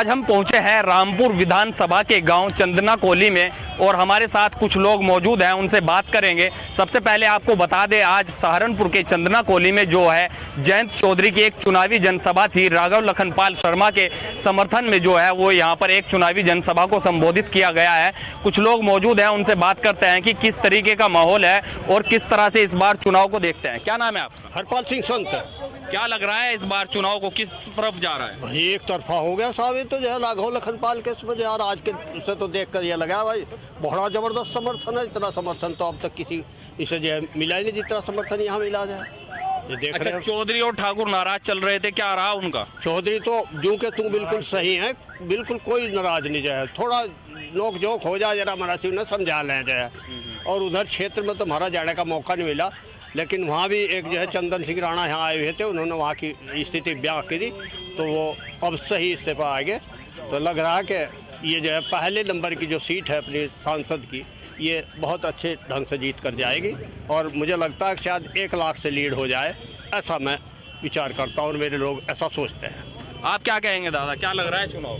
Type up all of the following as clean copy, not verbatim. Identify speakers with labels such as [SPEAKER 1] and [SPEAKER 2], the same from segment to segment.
[SPEAKER 1] आज हम पहुंचे हैं रामपुर विधानसभा के गांव चंदना कोली में और हमारे साथ कुछ लोग मौजूद हैं, उनसे बात करेंगे। सबसे पहले आपको बता दें, आज सहारनपुर के चंदना कोली में जो है जयंत चौधरी की एक चुनावी जनसभा थी। राघव लखनपाल शर्मा के समर्थन में जो है वो यहाँ पर एक चुनावी जनसभा को संबोधित किया गया है। कुछ लोग मौजूद हैं, उनसे बात करते हैं कि किस तरीके का माहौल है और किस तरह से इस बार चुनाव को देखते हैं। क्या नाम है आपका?
[SPEAKER 2] हरपाल सिंह संत।
[SPEAKER 1] क्या लग रहा है इस बार चुनाव को किस तरफ जा रहा है?
[SPEAKER 2] भाई एक तरफा हो गया साहब, ये तो जो है राघव लखनपाल के इसमें यार आज के से तो देख कर ये लगा भाई बड़ा जबरदस्त समर्थन है। इतना समर्थन तो अब तक किसी इसे जो है मिला ही नहीं जितना समर्थन यहाँ मिला जाए। ये देख रहे हैं
[SPEAKER 1] चौधरी और ठाकुर नाराज चल रहे थे, क्या रहा उनका?
[SPEAKER 2] चौधरी तो जू के तू बिल्कुल सही है, बिल्कुल कोई नाराज नहीं जाए। थोड़ा नोक जोक हो जाए जरा मराठी ने समझा लें जाए। और उधर क्षेत्र में तो हमारा जाने का मौका नहीं मिला, लेकिन वहाँ भी एक जो है चंदन सिंह राणा यहाँ आए हुए थे, उन्होंने वहाँ की स्थिति बयां करी तो वो अब सही इस्तीफा आ गए। तो लग रहा है कि ये जो है पहले नंबर की जो सीट है अपनी सांसद की, ये बहुत अच्छे ढंग से जीत कर जाएगी और मुझे लगता है कि शायद 1 लाख से लीड हो जाए, ऐसा मैं विचार करता हूँ और मेरे लोग ऐसा सोचते हैं।
[SPEAKER 1] आप क्या कहेंगे दादा, क्या लग रहा है चुनाव?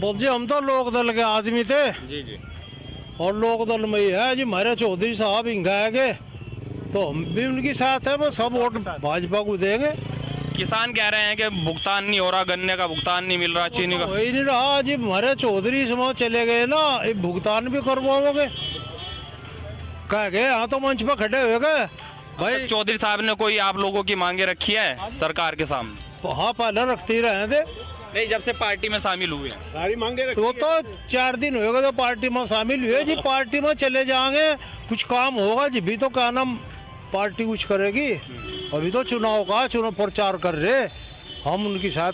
[SPEAKER 3] बोल जी हम तो लोक दल के आदमी थे
[SPEAKER 1] जी जी।
[SPEAKER 3] और लोक दल में ही है जी हमारे चौधरी साहब हिंगा है के, तो हम भी उनके साथ है। वो सब वोट भाजपा को देंगे।
[SPEAKER 1] किसान कह रहे हैं कि भुगतान नहीं हो रहा, गन्ने का भुगतान नहीं मिल रहा, चीनी का।
[SPEAKER 3] वही नहीं रहा जी, हमारे चौधरी समाज चले गए ना, ये भुगतान भी करवाओगे कह गए। यहाँ तो मंच पर खड़े हुए गए भाई।
[SPEAKER 1] चौधरी साहब ने कोई आप लोगों की मांगे रखी है सरकार के सामने?
[SPEAKER 3] हाँ पहले रखते ही रहे थे,
[SPEAKER 1] नहीं जब से पार्टी में शामिल हुए हैं
[SPEAKER 2] सारी मांगे
[SPEAKER 3] वो तो 4 दिन हो गए तो पार्टी में शामिल हुए जी। पार्टी में चले जाएंगे, कुछ काम होगा जी भी तो क्या नाम पार्टी कुछ करेगी। अभी तो चुनाव का चुनाव प्रचार कर रहे हम उनके साथ,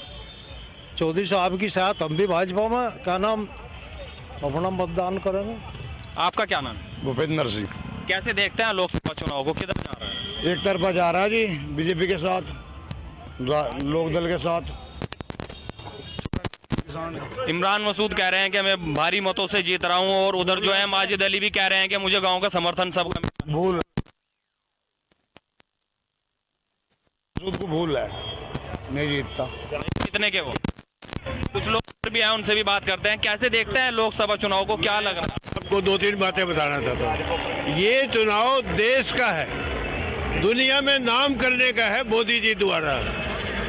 [SPEAKER 3] चौधरी साहब के साथ हम भी भाजपा में क्या नाम अपना मतदान करेंगे।
[SPEAKER 1] आपका क्या नाम?
[SPEAKER 4] भूपेंद्र सिंह।
[SPEAKER 1] कैसे देखते हैं लोकसभा चुनाव को, किधर जा रहा है?
[SPEAKER 4] एक तरफा जा रहा है जी, बीजेपी के साथ, लोकदल के साथ।
[SPEAKER 1] इमरान मसूद कह रहे हैं कि मैं भारी मतों से जीत रहा हूं और उधर जो है माजिद अली भी कह रहे हैं कि मुझे गांव का समर्थन सबका
[SPEAKER 4] भूल को भूल है, नहीं जीतता।
[SPEAKER 1] कितने के वो कुछ लोग भी हैं, उनसे भी बात करते हैं। कैसे देखते हैं लोकसभा चुनाव को, क्या लग रहा है
[SPEAKER 5] आपको? 2-3 बातें बताना चाहता हूँ। ये चुनाव देश का है, दुनिया में नाम करने का है मोदी जी द्वारा।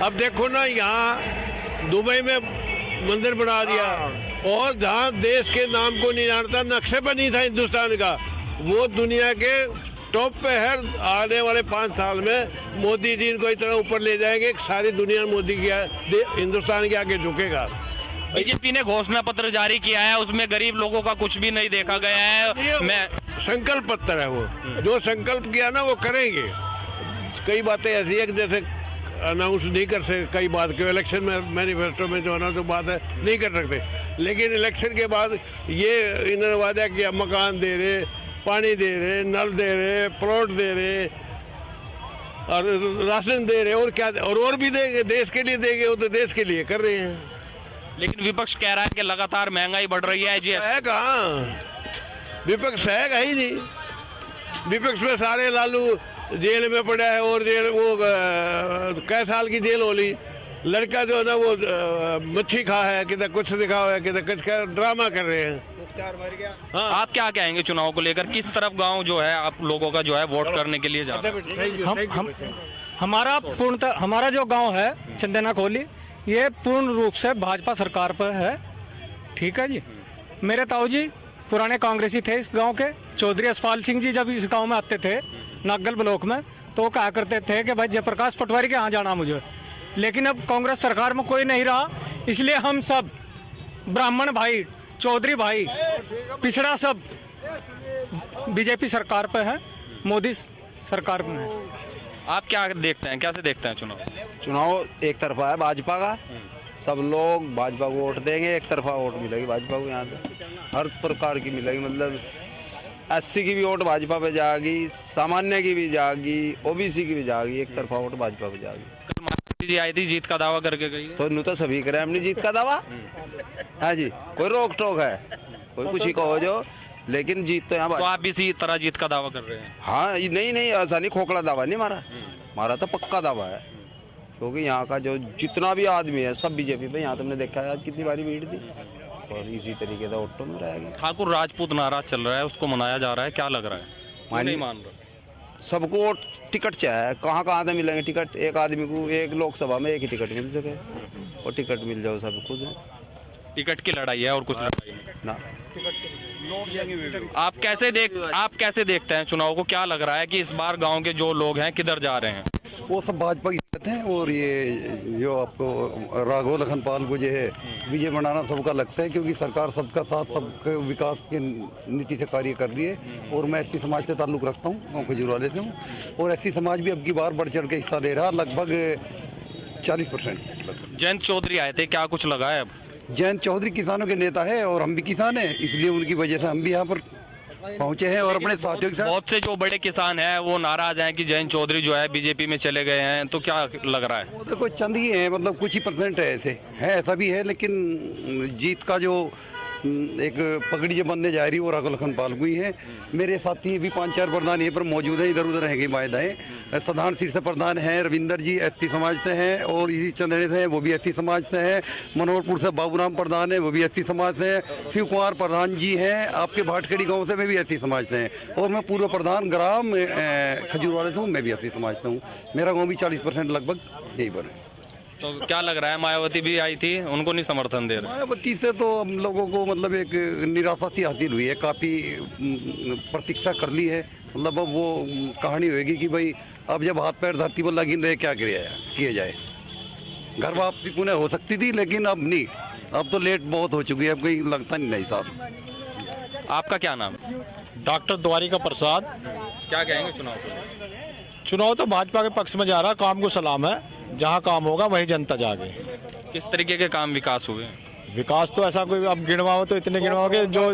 [SPEAKER 5] अब देखो ना, यहाँ दुबई में मंदिर बना दिया और जहाँ देश के नाम को नहीं जानता, नक्शे पर नहीं था हिंदुस्तान का, वो दुनिया के टॉप पे है। आने वाले 5 साल में मोदी जी इनको इतना ऊपर ले जाएंगे कि सारी दुनिया मोदी की हिंदुस्तान के आगे झुकेगा।
[SPEAKER 1] बीजेपी ने घोषणा पत्र जारी किया है, उसमें गरीब लोगों का कुछ भी नहीं देखा गया है। मैं
[SPEAKER 5] संकल्प पत्र है, वो जो संकल्प किया ना वो करेंगे। कई बातें ऐसी है कि जैसे अनाउंस नहीं कर सकते, कई बात के इलेक्शन में मैनिफेस्टो में जो है ना तो बात है नहीं कर सकते, लेकिन इलेक्शन के बाद ये इन्होंने वादा किया मकान दे रहे, पानी दे रहे, नल दे रहे, प्लॉट दे रहे और राशन दे रहे और क्या और भी देंगे, देश के लिए देंगे, वो तो देश के लिए कर रहे हैं।
[SPEAKER 1] लेकिन विपक्ष कह रहा है कि लगातार महंगाई बढ़ रही है जी।
[SPEAKER 5] है कहाँ विपक्ष? है ही नहीं। विपक्ष में सारे लालू जेल में पड़ा है और जेल वो कई साल की जेल हो ली। लड़का जो है ना वो मच्छी खा है, किधर कुछ दिखा हुआ है, किधर कुछ ड्रामा कर रहे हैं।
[SPEAKER 1] हाँ। आप क्या कहेंगे चुनाव को लेकर, किस तरफ गांव जो है आप लोगों का जो है वोट करने के लिए जा रहा है?
[SPEAKER 6] हमारा जो गांव है चंदना कोली, ये पूर्ण रूप से भाजपा सरकार पर है। ठीक है जी। मेरे ताऊ जी पुराने कांग्रेसी थे इस गांव के। चौधरी यशपाल सिंह जी जब इस गांव में आते थे नागल ब्लॉक में, तो वो कहा करते थे कि भाई जयप्रकाश पटवारी के यहाँ जाना मुझे। लेकिन अब कांग्रेस सरकार में कोई नहीं रहा, इसलिए हम सब ब्राह्मण भाई, चौधरी भाई, पिछड़ा सब बीजेपी सरकार पे है, मोदी सरकार में है।
[SPEAKER 1] आप क्या देखते हैं, कैसे देखते हैं चुनाव?
[SPEAKER 7] चुनाव एक तरफा है भाजपा का, सब लोग भाजपा को वोट देंगे। एक तरफा वोट मिलेगी भाजपा को, यहाँ पे हर प्रकार की मिलेगी। मतलब 80 की भी वोट भाजपा पे जाएगी, सामान्य की भी जाएगी, ओबीसी की भी जाएगी। एक तरफा वोट भाजपा पे जाएगी।
[SPEAKER 1] कल मायावती जी आई थी, जीत का दावा करके गई।
[SPEAKER 7] तो नू तो सभी करे अपनी जीत का दावा। हाँ जी, कोई रोक टोक है, कोई कुछ ही कहो जो, लेकिन जीत तो यहाँ।
[SPEAKER 1] तो आप भी इसी तरह जीत का दावा कर रहे हैं?
[SPEAKER 7] हाँ नहीं ऐसा नहीं, खोखला दावा नहीं मारा, मारा तो पक्का दावा है। क्योंकि यहाँ का जो जितना भी आदमी है सब बीजेपी पे। यहाँ तुमने देखा है आज कितनी बारी भीड़ थी, और इसी तरीके से ऑटो में रहेगी।
[SPEAKER 1] ठाकुर राजपूत नारा चल रहा है, उसको मनाया जा रहा है, क्या लग रहा है? क्यों नहीं मान रहा?
[SPEAKER 7] सबको टिकट चाहिए, कहाँ से मिलेंगे टिकट? एक आदमी को एक लोकसभा में एक ही टिकट मिल सके, और टिकट मिल जाओ सब खुश है।
[SPEAKER 1] टिकट की लड़ाई है और कुछ लड़ाई नहीं
[SPEAKER 7] ना।
[SPEAKER 1] आप कैसे देखते हैं चुनाव को? क्या लग रहा है कि इस बार गांव के जो लोग हैं किधर जा रहे हैं?
[SPEAKER 8] वो सब भाजपा की जीत है, और ये जो आपको राघव लखनपाल को जो है विजय बनाना सबका लक्ष्य है, क्योंकि सरकार सबका साथ सबके विकास की नीति से कार्य कर रही है। और मैं एससी समाज से ताल्लुक़ रखता हूँ, गाँव खजूरवाले से हूँ, और एससी समाज भी अब की बार बढ़ चढ़ के हिस्सा ले रहा, लगभग 40%।
[SPEAKER 1] जयंत चौधरी आए थे, क्या कुछ लगा है अब?
[SPEAKER 8] जयंत चौधरी किसानों के नेता है, और हम भी किसान हैं, इसलिए उनकी वजह से हम भी यहाँ पर पहुंचे हैं और अपने साथियों के साथ।
[SPEAKER 1] बहुत से जो बड़े किसान हैं वो नाराज हैं कि जयंत चौधरी जो है बीजेपी में चले गए हैं, तो क्या लग रहा है?
[SPEAKER 8] वो तो कोई चंद ही है, मतलब कुछ ही % है, ऐसे है, ऐसा भी है, लेकिन जीत का जो एक पगड़ी जो बनने जा रही है वो राघव लखनपाल को ही है। मेरे साथी भी 5-4 प्रधान यहाँ पर मौजूद हैं, इधर उधर रहेंगे मायदाएँ। सधान सिर से प्रधान हैं, रविंदर जी एसटी समाज से हैं, और इसी चंद्रे से हैं, वो भी एसटी समाज से हैं। मनोहरपुर से बाबूराम प्रधान है, वो भी एसटी समाज से हैं। शिव कुमार प्रधान जी हैं आपके भाटखेड़ी गाँव से, वे भी एसटी समाज से हैं। और मैं पूर्व प्रधान ग्राम खजूरवाले से हूँ, मैं भी एसटी समाज से हूँ। मेरा गाँव भी 40% लगभग यही पर है।
[SPEAKER 1] तो क्या लग रहा है, मायावती भी आई थी, उनको नहीं समर्थन दे रहे?
[SPEAKER 8] मायावती से तो हम लोगों को मतलब एक निराशा सी हासिल हुई है, काफ़ी प्रतीक्षा कर ली है। मतलब अब वो कहानी होगी कि भाई अब जब हाथ पैर धरती पर लगी रहे क्या किया जाए। घर वापसी पुनः हो सकती थी, लेकिन अब नहीं, अब तो लेट बहुत हो चुकी है, अब कोई लगता नहीं साहब।
[SPEAKER 1] आपका क्या नाम है?
[SPEAKER 9] डॉक्टर द्वारिका प्रसाद।
[SPEAKER 1] क्या कहेंगे चुनाव को?
[SPEAKER 9] चुनाव तो भाजपा के पक्ष में जा रहा, काम को सलाम है, जहां काम होगा वहीं जनता जागे।
[SPEAKER 1] किस तरीके के काम विकास हुए?
[SPEAKER 9] विकास तो ऐसा कोई अब गिनवाओ तो इतने गिनवाओगे, जो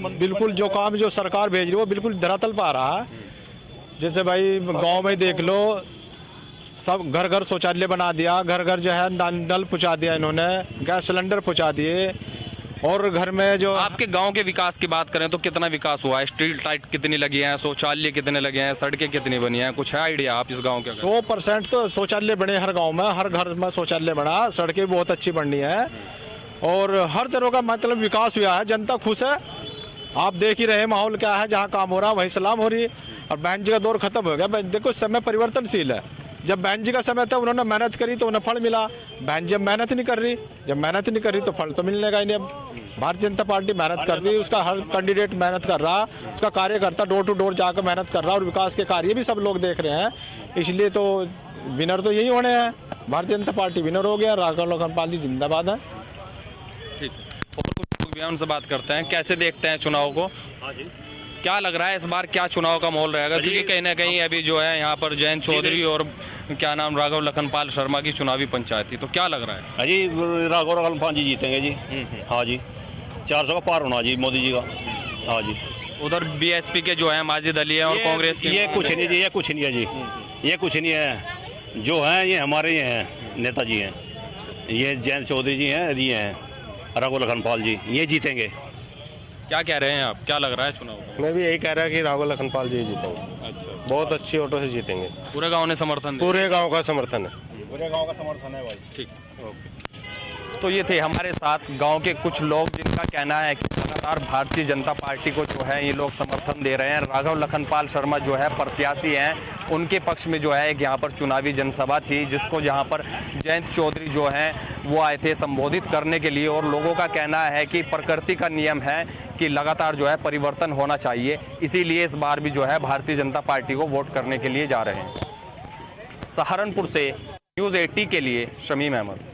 [SPEAKER 9] बिल्कुल जो काम जो सरकार भेज रही है वो बिल्कुल धरातल पर आ रहा है। जैसे भाई गांव में देख लो, सब घर घर शौचालय बना दिया, घर घर जो है नल पहुँचा दिया इन्होंने, गैस सिलेंडर पहुँचा दिए, और घर में जो
[SPEAKER 1] आपके गांव के विकास की बात करें तो कितना विकास हुआ है? स्ट्रीट लाइट कितनी लगी हैं, शौचालय कितने लगे हैं, सड़कें कितनी बनी हैं, कुछ है आइडिया आप इस गांव के?
[SPEAKER 9] 100% तो शौचालय बने हर गांव में, हर घर में शौचालय बना, सड़कें बहुत अच्छी बननी है, और हर तरह का मतलब विकास हुआ है। जनता खुश है, आप देख ही रहे माहौल क्या है, जहाँ काम हो रहा वहीं सलाम हो रही है। और बहन जी का दौर खत्म हो गया। देखो समय परिवर्तनशील है, जब बहन जी का समय था उन्होंने मेहनत करी तो उन्हें फल मिला। बहन जब मेहनत नहीं कर रही, तो फल तो मिलने का ही नहीं। अब भारतीय जनता पार्टी मेहनत कर रही है, उसका हर कैंडिडेट मेहनत कर रहा, उसका कार्यकर्ता डोर टू डोर जाकर मेहनत कर रहा, और विकास के कार्य भी सब लोग देख रहे हैं। इसलिए तो विनर तो यही होने हैं, भारतीय जनता पार्टी विनर हो गया, राघव लखनपाल जी जिंदाबाद है।
[SPEAKER 1] ठीक है, और कुछ लोग भी हैं, उनसे बात करते हैं। कैसे देखते हैं चुनाव को? क्या लग रहा है इस बार क्या चुनाव का माहौल रहेगा? क्योंकि कहीं ना कहीं अभी जो है यहाँ पर जयंत चौधरी और क्या नाम राघव लखनपाल शर्मा की चुनावी पंचायत थी, तो क्या लग रहा है?
[SPEAKER 10] हाँ जी, राघव लखनपाल जी जीतेंगे जी। हाँ जी, 400 का पार होना जी मोदी जी का। हाँ जी,
[SPEAKER 1] उधर बीएसपी के जो है माजिद अली है और कांग्रेस के
[SPEAKER 10] ये कुछ नहीं जी, ये कुछ नहीं है जी, ये कुछ नहीं है। जो हैं ये हमारे ये हैं नेताजी हैं, ये जयंत चौधरी जी हैं, ये हैं राघव लखनपाल जी, ये जीतेंगे।
[SPEAKER 1] क्या कह रहे हैं आप, क्या लग रहा है चुनाव को?
[SPEAKER 11] मैं भी यही कह रहा कि राघव लखनपाल जी जीतेंगे।
[SPEAKER 1] अच्छा,
[SPEAKER 11] बहुत अच्छी ऑटो से जीतेंगे।
[SPEAKER 1] पूरे गांव ने समर्थन दिया?
[SPEAKER 11] पूरे गांव का समर्थन है,
[SPEAKER 10] पूरे गाँव का समर्थन है भाई।
[SPEAKER 1] ठीक, ओके। तो ये थे हमारे साथ गांव के कुछ लोग जिनका कहना है कि लगातार भारतीय जनता पार्टी को जो है ये लोग समर्थन दे रहे हैं। राघव लखनपाल शर्मा जो है प्रत्याशी हैं, उनके पक्ष में जो है एक यहाँ पर चुनावी जनसभा थी, जिसको जहाँ पर जयंत चौधरी जो हैं वो आए थे संबोधित करने के लिए। और लोगों का कहना है कि प्रकृति का नियम है कि लगातार जो है परिवर्तन होना चाहिए, इसीलिए इस बार भी जो है भारतीय जनता पार्टी को वोट करने के लिए जा रहे हैं। सहारनपुर से न्यूज़ 80 के लिए शमीम अहमद।